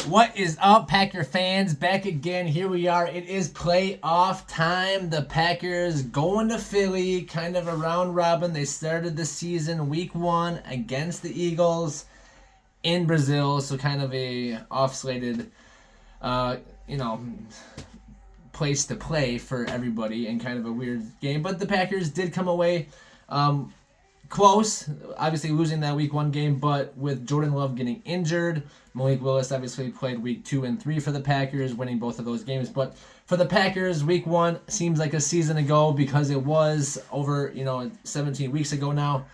What is up, Packer fans? Back again. Here we are. It is playoff time. The Packers going to Philly, kind of a round robin. They started the season week 1 against the Eagles in Brazil, so kind of a off-slated, place to play for everybody and kind of a weird game. But the Packers did come away close, obviously losing that week 1 game, but with Jordan Love getting injured, Malik Willis obviously played week 2 and 3 for the Packers, winning both of those games. But for the Packers, week 1 seems like a season ago because it was over, 17 weeks ago now.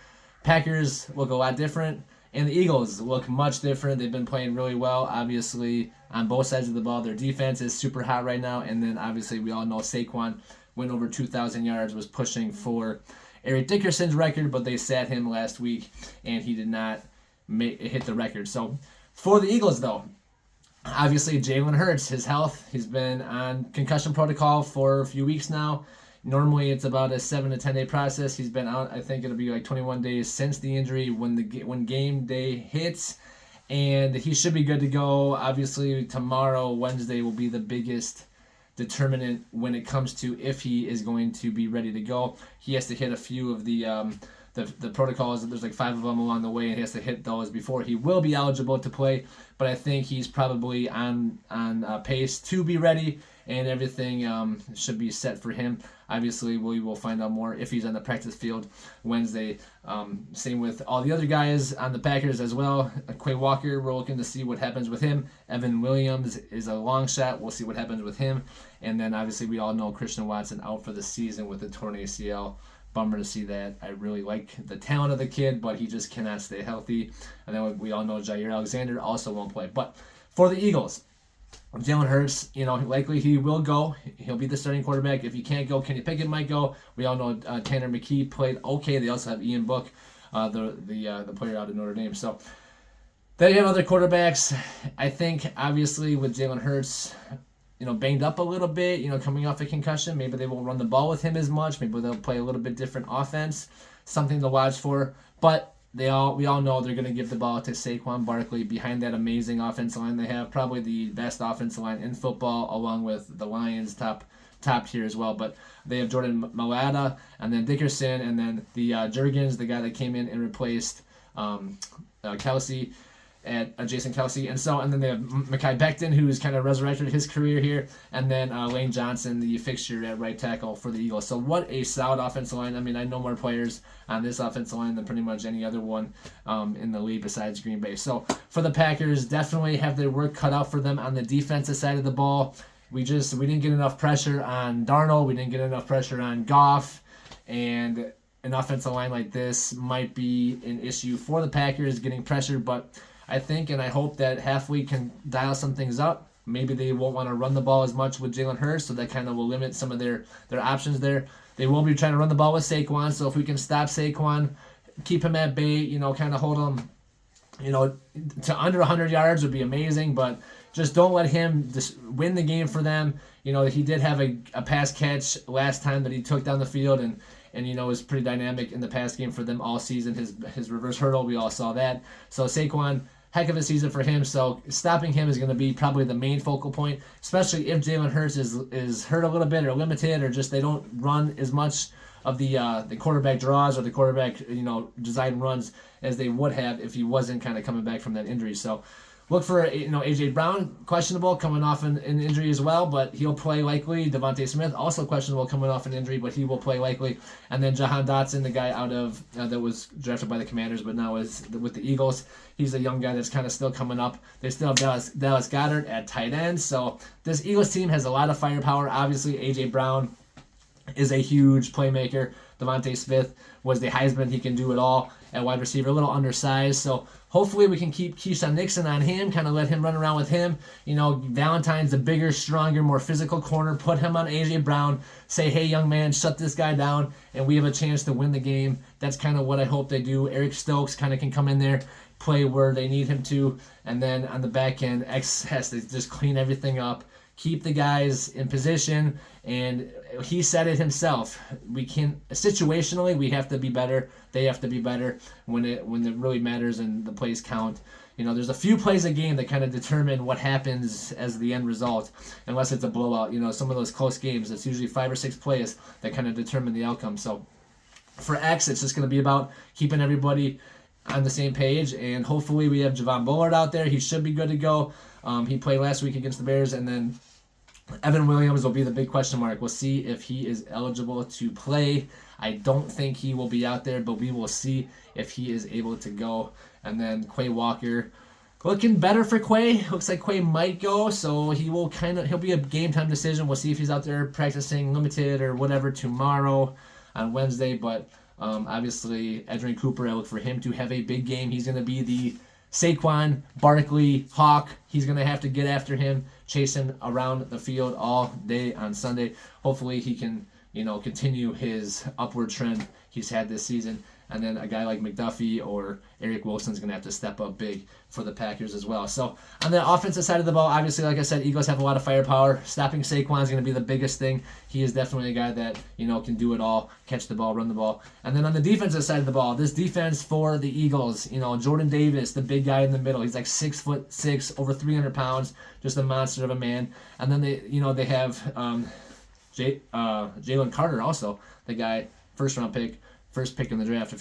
Packers look a lot different, and the Eagles look much different. They've been playing really well, obviously, on both sides of the ball. Their defense is super hot right now, and then obviously we all know Saquon went over 2,000 yards, was pushing for Eric Dickerson's record, but they sat him last week, and he did not hit the record. So for the Eagles, though, obviously Jalen Hurts, his health, he's been on concussion protocol for a few weeks now. Normally it's about a 7 to 10 day process. He's been out, I think it'll be like 21 days since the injury when game day hits, and he should be good to go. Obviously tomorrow, Wednesday, will be the biggest determinant when it comes to if he is going to be ready to go. He has to hit a few of the protocols. There's like 5 of them along the way, and he has to hit those before he will be eligible to play. But I think he's probably on pace to be ready, and everything should be set for him. Obviously, we will find out more if he's on the practice field Wednesday. Same with all the other guys on the Packers as well. Quay Walker, we're looking to see what happens with him. Evan Williams is a long shot. We'll see what happens with him. And then obviously we all know Christian Watson out for the season with the torn ACL. Bummer to see that. I really like the talent of the kid, but he just cannot stay healthy. And then we all know Jair Alexander also won't play. But for the Eagles, Jalen Hurts, likely he will go. He'll be the starting quarterback. If he can't go, Kenny Pickett might go. We all know Tanner McKee played okay. They also have Ian Book, the player out of Notre Dame. So they have other quarterbacks. I think obviously with Jalen Hurts, banged up a little bit, coming off a concussion, maybe they won't run the ball with him as much. Maybe they'll play a little bit different offense. Something to watch for. But we all know they're going to give the ball to Saquon Barkley behind that amazing offensive line. They have probably the best offensive line in football, along with the Lions top tier as well. But they have Jordan Mailata, and then Dickerson, and then the Jurgens, the guy that came in and replaced Kelsey, at Jason Kelsey, and then they have Mekhi Becton, who's kind of resurrected his career here, and then Lane Johnson, the fixture at right tackle for the Eagles. So what a solid offensive line. I mean, I know more players on this offensive line than pretty much any other one in the league besides Green Bay. So for the Packers, definitely have their work cut out for them on the defensive side of the ball. We didn't get enough pressure on Darnold. We didn't get enough pressure on Goff, and an offensive line like this might be an issue for the Packers getting pressure, but I think and I hope that Halfley can dial some things up. Maybe they won't want to run the ball as much with Jalen Hurts, so that kind of will limit some of their options there. They will be trying to run the ball with Saquon, so if we can stop Saquon, keep him at bay, kind of hold him, to under 100 yards would be amazing, but just don't let him just win the game for them. He did have a pass catch last time that he took down the field, and was pretty dynamic in the pass game for them all season. His reverse hurdle, we all saw that. So Saquon, heck of a season for him. So stopping him is going to be probably the main focal point, especially if Jalen Hurts is hurt a little bit or limited, or just they don't run as much of the quarterback draws or the quarterback design runs as they would have if he wasn't kind of coming back from that injury. So look for A.J. Brown, questionable, coming off an injury as well, but he'll play likely. Devonta Smith, also questionable, coming off an injury, but he will play likely. And then Jahan Dotson, the guy out of that was drafted by the Commanders, but now is with the Eagles. He's a young guy that's kind of still coming up. They still have Dallas Goedert at tight end. So this Eagles team has a lot of firepower. Obviously, A.J. Brown is a huge playmaker. Devonta Smith was the Heisman. He can do it all at wide receiver, a little undersized. So hopefully we can keep Keyshawn Nixon on him, kind of let him run around with him. Valentine's a bigger, stronger, more physical corner. Put him on A.J. Brown. Say, hey, young man, shut this guy down, and we have a chance to win the game. That's kind of what I hope they do. Eric Stokes kind of can come in there, play where they need him to, and then on the back end, X has to just clean everything up, keep the guys in position, and he said it himself. We can situationally we have to be better. They have to be better when it really matters and the plays count. there's a few plays a game that kind of determine what happens as the end result, unless it's a blowout. Some of those close games, it's usually 5 or 6 plays that kind of determine the outcome. So for X, it's just going to be about keeping everybody on the same page, and hopefully we have Javon Bullard out there. He should be good to go. He played last week against the Bears, and then Evan Williams will be the big question mark. We'll see if he is eligible to play. I don't think he will be out there, but we will see if he is able to go. And then Quay Walker, looking better for Quay. Looks like Quay might go, so he'll be a game time decision. We'll see if he's out there practicing limited or whatever tomorrow on Wednesday. But obviously, Edgerrin Cooper, I look for him to have a big game. He's going to be the Saquon Barkley hawk. He's going to have to get after him, chase him around the field all day on Sunday. Hopefully he can, continue his upward trend he's had this season. And then a guy like McDuffie or Eric Wilson's going to have to step up big for the Packers as well. So on the offensive side of the ball, obviously, like I said, Eagles have a lot of firepower. Stopping Saquon is going to be the biggest thing. He is definitely a guy that, can do it all, catch the ball, run the ball. And then on the defensive side of the ball, this defense for the Eagles, Jordan Davis, the big guy in the middle. He's like 6'6", over 300 pounds, just a monster of a man. And then they have Jalen Carter also, the guy, first pick in the draft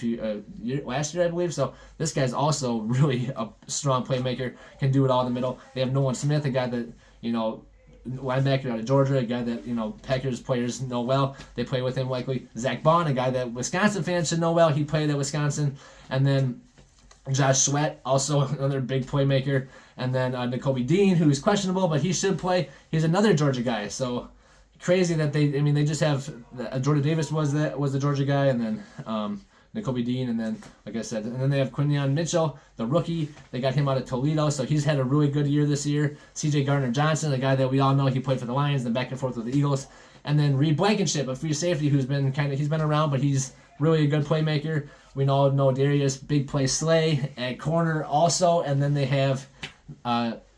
last year, I believe. So this guy's also really a strong playmaker, can do it all in the middle. They have Nolan Smith, a guy that, linebacker out of Georgia, a guy that, Packers players know well. They play with him likely. Zach Bond, a guy that Wisconsin fans should know well. He played at Wisconsin. And then Josh Sweat, also another big playmaker. And then Nakobe Dean, who's questionable, but he should play. He's another Georgia guy. So crazy that they just have Jordan Davis was the Georgia guy, and then Nakobe Dean, and then, like I said, and then they have Quinyon Mitchell, the rookie. They got him out of Toledo, so he's had a really good year this year. C.J. Gardner-Johnson, a guy that we all know, he played for the Lions, then back and forth with the Eagles. And then Reed Blankenship, a free safety who's been he's been around, but he's really a good playmaker. We all know Darius Big Play Slay at corner also, and then they have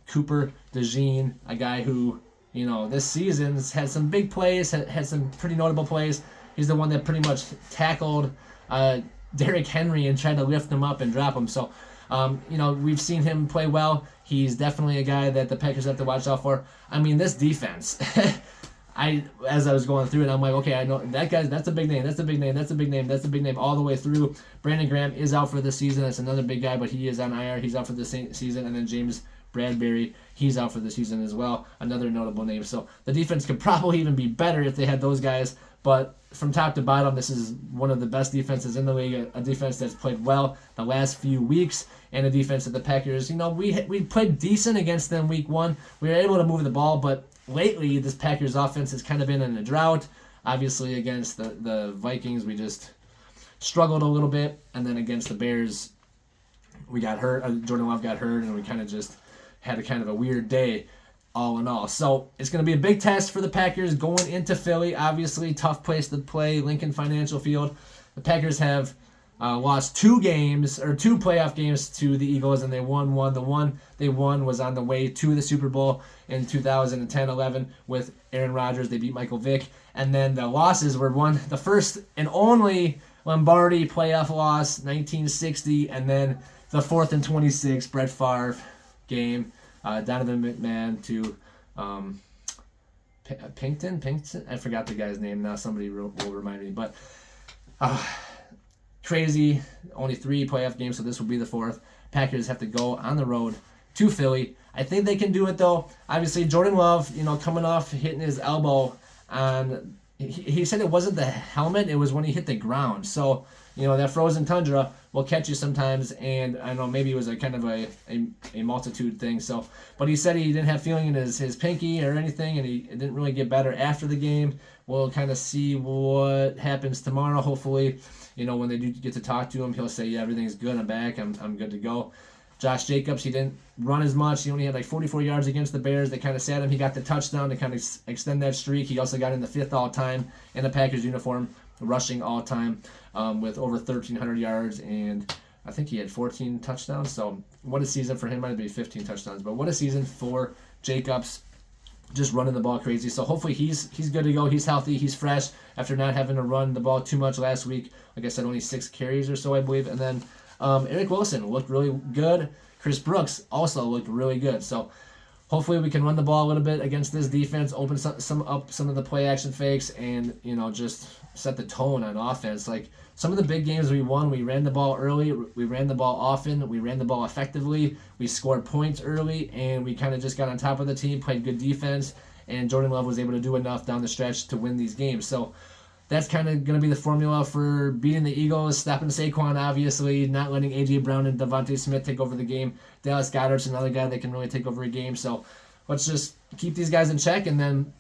Cooper DeJean, a guy who, this season's had some big plays, had some pretty notable plays. He's the one that pretty much tackled Derrick Henry and tried to lift him up and drop him. So, we've seen him play well. He's definitely a guy that the Packers have to watch out for. I mean, this defense, as I was going through it, I'm like, okay, I know that guy, that's a big name, that's a big name, that's a big name, that's a big name all the way through. Brandon Graham is out for the season. That's another big guy, but he is on IR. He's out for the season. And then James Bradbury, he's out for the season as well. Another notable name. So the defense could probably even be better if they had those guys. But from top to bottom, this is one of the best defenses in the league. A defense that's played well the last few weeks, and a defense that the Packers, we played decent against them week 1. We were able to move the ball, but lately this Packers offense has kind of been in a drought. Obviously against the Vikings, we just struggled a little bit, and then against the Bears, we got hurt. Jordan Love got hurt, and we kind of just had a weird day all in all. So it's going to be a big test for the Packers going into Philly. Obviously, tough place to play, Lincoln Financial Field. The Packers have lost 2 playoff games to the Eagles, and they won one. The one they won was on the way to the Super Bowl in 2010-11 with Aaron Rodgers. They beat Michael Vick. And then the losses were the first and only Lombardi playoff loss, 1960, and then the 4th and 26 Brett Favre game, Donovan McMahon to Pinkton? I forgot the guy's name now. Somebody will remind me. But crazy. Only 3 playoff games, so this will be the 4th. Packers have to go on the road to Philly. I think they can do it, though. Obviously, Jordan Love, coming off hitting his elbow on... He said it wasn't the helmet, it was when he hit the ground. So, that frozen tundra will catch you sometimes, and I know maybe it was a kind of a multitude thing. So, but he said he didn't have feeling in his pinky or anything, and it didn't really get better after the game. We'll kind of see what happens tomorrow. Hopefully, when they do get to talk to him, he'll say, yeah, everything's good, I'm back, I'm good to go. Josh Jacobs, he didn't run as much. He only had 44 yards against the Bears. They kind of sat him. He got the touchdown to kind of extend that streak. He also got in the 5th all-time in the Packers uniform, rushing all-time with over 1,300 yards, and I think he had 14 touchdowns. So what a season for him. Might be 15 touchdowns, but what a season for Jacobs, just running the ball crazy. So hopefully he's good to go. He's healthy. He's fresh after not having to run the ball too much last week. Like I said, only 6 carries or so, I believe. And then Eric Wilson looked really good. Chris Brooks also looked really good. So hopefully we can run the ball a little bit against this defense, open some of the play action fakes, and just set the tone on offense. Like some of the big games we won, we ran the ball early, we ran the ball often, we ran the ball effectively, we scored points early, and we kind of just got on top of the team, played good defense, and Jordan Love was able to do enough down the stretch to win these games. So that's kind of going to be the formula for beating the Eagles, stopping Saquon, obviously, not letting A.J. Brown and Devonta Smith take over the game. Dallas Goedert's another guy that can really take over a game. So let's just keep these guys in check and then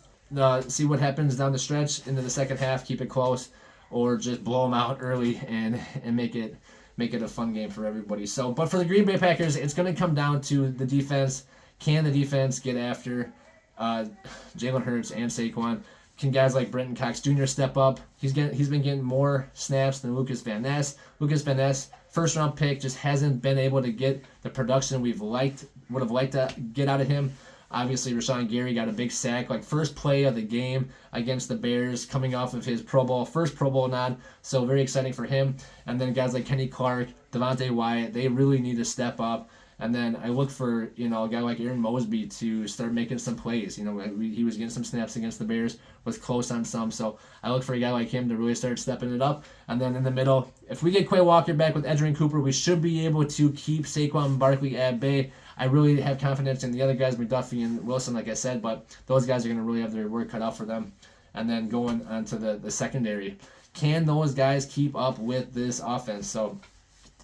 see what happens down the stretch into the second half, keep it close, or just blow them out early and make it a fun game for everybody. So, but for the Green Bay Packers, it's going to come down to the defense. Can the defense get after Jalen Hurts and Saquon? Can guys like Brenton Cox Jr. step up? He's been getting more snaps than Lucas Van Ness. Lucas Van Ness, first round pick, just hasn't been able to get the production would have liked to get out of him. Obviously, Rashawn Gary got a big sack, like first play of the game against the Bears, coming off of his first Pro Bowl nod. So very exciting for him. And then guys like Kenny Clark, Devontae Wyatt, they really need to step up. And then I look for, a guy like Aaron Mosby to start making some plays. He was getting some snaps against the Bears, was close on some. So I look for a guy like him to really start stepping it up. And then in the middle, if we get Quay Walker back with Edgerrin Cooper, we should be able to keep Saquon Barkley at bay. I really have confidence in the other guys, McDuffie and Wilson, like I said, but those guys are going to really have their work cut out for them. And then going on to the secondary. Can those guys keep up with this offense? So,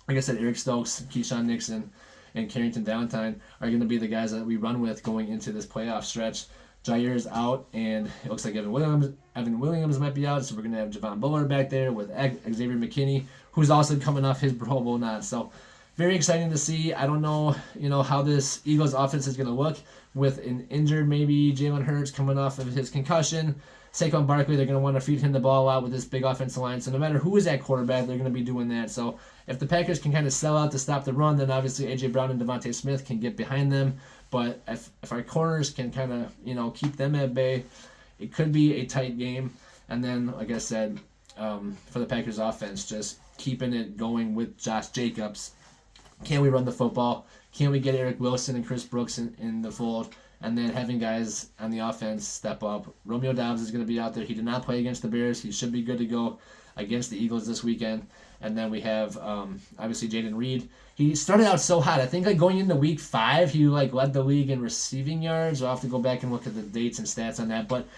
like I said, Eric Stokes, Keyshawn Nixon, and Carrington Valentine are going to be the guys that we run with going into this playoff stretch. Jair is out, and it looks like Evan Williams might be out, so we're going to have Javon Bullard back there with Xavier McKinney, who's also coming off his Pro Bowl nod. So very exciting to see. I don't know, how this Eagles offense is going to look with an injured maybe Jalen Hurts coming off of his concussion. Saquon Barkley, they're going to want to feed him the ball out with this big offensive line. So no matter who is at quarterback, they're going to be doing that. So if the Packers can kind of sell out to stop the run, then obviously A.J. Brown and Devonta Smith can get behind them. But if our corners can kind of, keep them at bay, it could be a tight game. And then, like I said, for the Packers offense, just keeping it going with Josh Jacobs. Can we run the football? Can we get Eric Wilson and Chris Brooks in the fold? And then having guys on the offense step up. Romeo Doubs is going to be out there. He did not play against the Bears. He should be good to go against the Eagles this weekend. And then we have, obviously, Jayden Reed. He started out so hot. I think going into week 5, he led the league in receiving yards. I'll have to go back and look at the dates and stats on that. But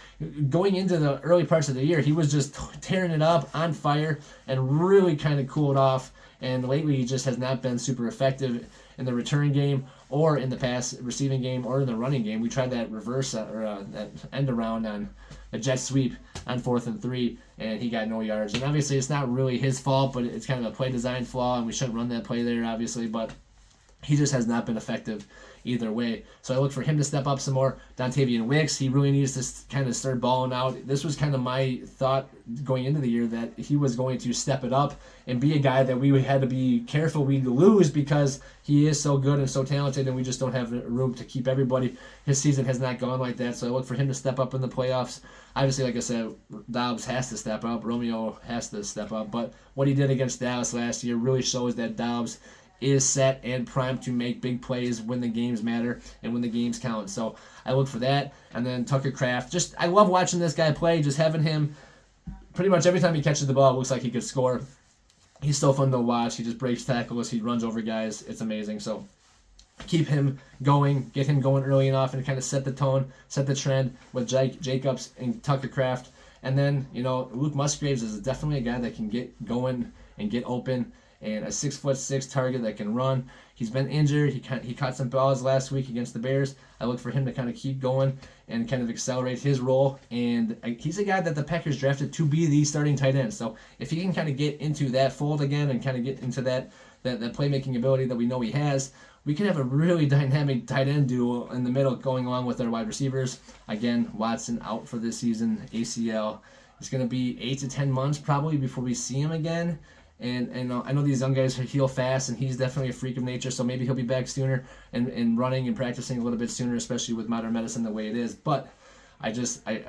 going into the early parts of the year, he was just tearing it up, on fire, and really kind of cooled off. And lately, he just has not been super effective in the return game or in the pass receiving game or in the running game. We tried that reverse or that end around on a jet sweep on 4th and 3, and he got no yards. And obviously, it's not really his fault, but it's kind of a play design flaw, and we shouldn't run that play there, obviously. But he just has not been effective either way. So I look for him to step up some more. Dontavian Wicks, he really needs to kind of start balling out. This was kind of my thought going into the year, that he was going to step it up and be a guy that we had to be careful we'd lose because he is so good and so talented, and we just don't have room to keep everybody. His season has not gone like that, so I look for him to step up in the playoffs. Obviously, like I said, Dobbs has to step up. Romeo has to step up. But what he did against Dallas last year really shows that Dobbs is set and primed to make big plays when the games matter and when the games count. So I look for that. And then Tucker Kraft. I love watching this guy play, just having him pretty much every time he catches the ball, it looks like he could score. He's so fun to watch. He just breaks tackles. He runs over guys. It's amazing. So keep him going, get him going early and often, kind of set the tone, set the trend with Jacobs and Tucker Kraft. And then, Luke Musgraves is definitely a guy that can get going and get open, and a 6'6" target that can run. He's been injured. He caught some balls last week against the Bears. I look for him to kind of keep going and kind of accelerate his role. And he's a guy that the Packers drafted to be the starting tight end. So if he can kind of get into that fold again and kind of get into that playmaking ability that we know he has, we can have a really dynamic tight end duo in the middle going along with our wide receivers. Again, Watson out for this season, ACL. It's going to be 8 to 10 months probably before we see him again. And I know these young guys heal fast, and he's definitely a freak of nature, so maybe he'll be back sooner and running and practicing a little bit sooner, especially with modern medicine the way it is. But I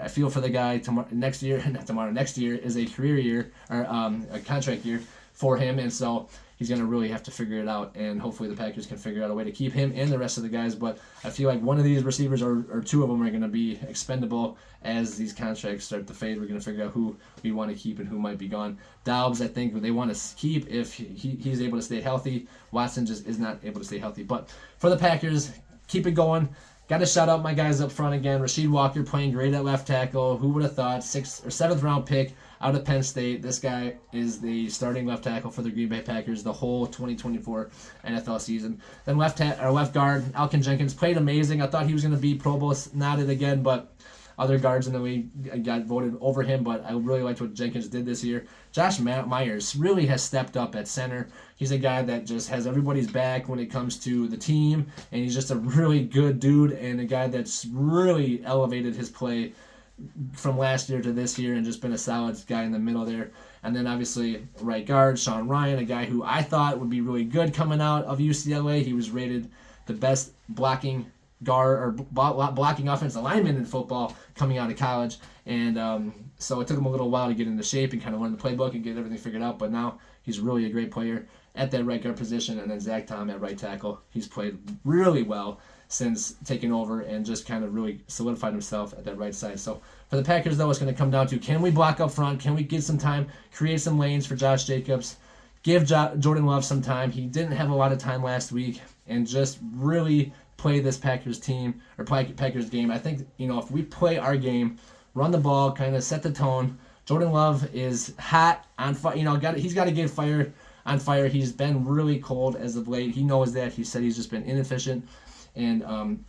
feel for the guy. Next year is a career year, or a contract year for him, and so he's going to really have to figure it out, and hopefully the Packers can figure out a way to keep him and the rest of the guys. But I feel like one of these receivers or two of them are going to be expendable as these contracts start to fade. We're going to figure out who we want to keep and who might be gone. Dobbs, I think they want to keep if he's able to stay healthy. Watson just is not able to stay healthy. But for the Packers, keep it going. Got to shout out my guys up front again. Rasheed Walker playing great at left tackle. Who would have thought? 6th or 7th round pick out of Penn State. This guy is the starting left tackle for the Green Bay Packers the whole 2024 NFL season. Then left guard, Alkin Jenkins played amazing. I thought he was going to be Pro Bowl nodded again, but other guards in the league got voted over him, but I really liked what Jenkins did this year. Josh Myers really has stepped up at center. He's a guy that just has everybody's back when it comes to the team, and he's just a really good dude and a guy that's really elevated his play from last year to this year and just been a solid guy in the middle there. And then obviously right guard, Sean Ryan, a guy who I thought would be really good coming out of UCLA. He was rated the best blocking guard or blocking offensive lineman in football coming out of college, and so it took him a little while to get into shape and kind of learn the playbook and get everything figured out, but now he's really a great player at that right guard position. And then Zach Tom at right tackle, he's played really well since taking over and just kind of really solidified himself at that right side. So for the Packers, though, it's going to come down to, can we block up front? Can we get some time, create some lanes for Josh Jacobs, give Jordan Love some time? He didn't have a lot of time last week, and just really play this Packers team or Packers game. I think, if we play our game, run the ball, kind of set the tone. Jordan Love is hot on fire. He's got to get on fire. He's been really cold as of late. He knows that. He said he's just been inefficient and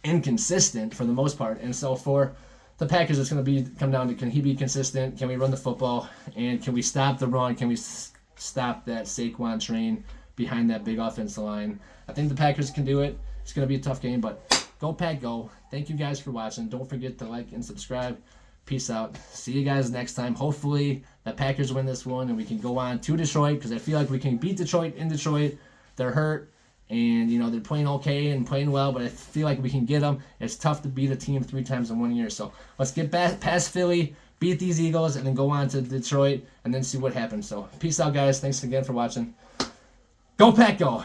inconsistent for the most part. And so for the Packers, it's going to come down to, can he be consistent? Can we run the football? And can we stop the run? Can we stop that Saquon train behind that big offensive line? I think the Packers can do it. It's going to be a tough game, but go Pack, go. Thank you guys for watching. Don't forget to like and subscribe. Peace out. See you guys next time. Hopefully the Packers win this one and we can go on to Detroit, because I feel like we can beat Detroit in Detroit. They're hurt and, they're playing okay and playing well, but I feel like we can get them. It's tough to beat a team 3 times in 1 year. So let's get past Philly, beat these Eagles, and then go on to Detroit and then see what happens. So peace out, guys. Thanks again for watching. Go Pack, go.